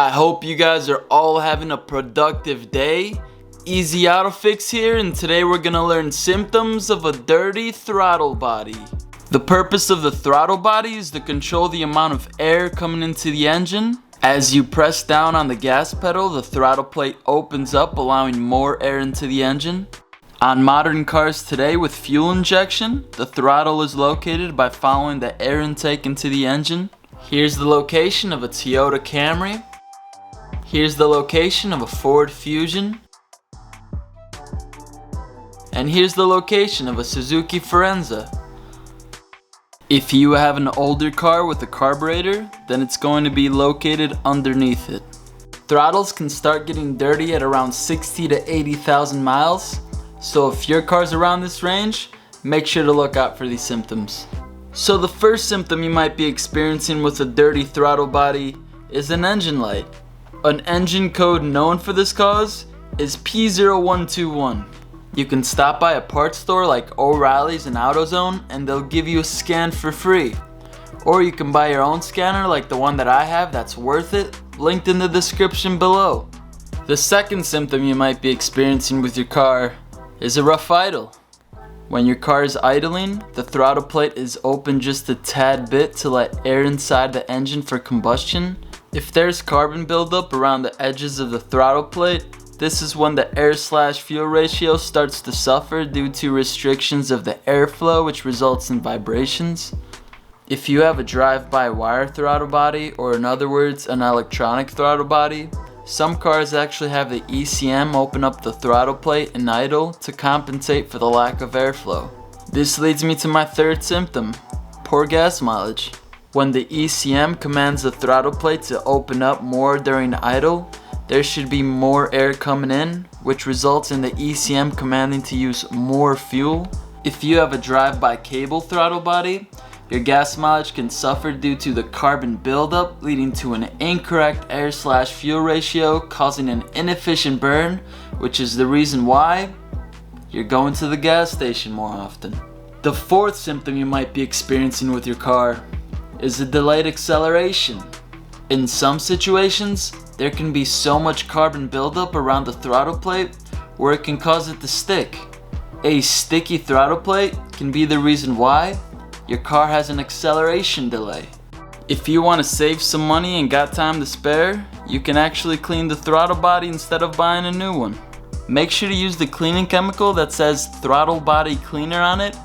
I hope you guys are all having a productive day. Easy Auto Fix here, and today we're gonna learn symptoms of a dirty throttle body. The purpose of the throttle body is to control the amount of air coming into the engine. As you press down on the gas pedal, the throttle plate opens up, allowing more air into the engine. On modern cars today with fuel injection, the throttle is located by following the air intake into the engine. Here's the location of a Toyota Camry. Here's the location of a Ford Fusion. And here's the location of a Suzuki Forenza. If you have an older car with a carburetor, then it's going to be located underneath it. Throttles can start getting dirty at around 60 to 80,000 miles. So if your car's around this range, make sure to look out for these symptoms. So the first symptom you might be experiencing with a dirty throttle body is an engine light. An engine code known for this cause is P0121. You can stop by a parts store like O'Reilly's and AutoZone and they'll give you a scan for free. Or you can buy your own scanner like the one that I have that's worth it, linked in the description below. The second symptom you might be experiencing with your car is a rough idle. When your car is idling, the throttle plate is open just a tad bit to let air inside the engine for combustion. If there's carbon buildup around the edges of the throttle plate, this is when the air/fuel ratio starts to suffer due to restrictions of the airflow, which results in vibrations. If you have a drive-by-wire throttle body, or in other words, an electronic throttle body, some cars actually have the ECM open up the throttle plate and idle to compensate for the lack of airflow. This leads me to my third symptom, poor gas mileage. When the ECM commands the throttle plate to open up more during idle, there should be more air coming in, which results in the ECM commanding to use more fuel. If you have a drive-by cable throttle body, your gas mileage can suffer due to the carbon buildup, leading to an incorrect air/fuel ratio, causing an inefficient burn, which is the reason why you're going to the gas station more often. The fourth symptom you might be experiencing with your car is a delayed acceleration. In some situations, there can be so much carbon buildup around the throttle plate where it can cause it to stick. A sticky throttle plate can be the reason why your car has an acceleration delay. If you want to save some money and got time to spare, you can actually clean the throttle body instead of buying a new one. Make sure to use the cleaning chemical that says throttle body cleaner on it.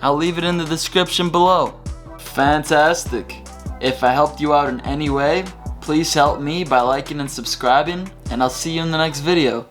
I'll leave it in the description below. Fantastic! If I helped you out in any way, please help me by liking and subscribing, and I'll see you in the next video.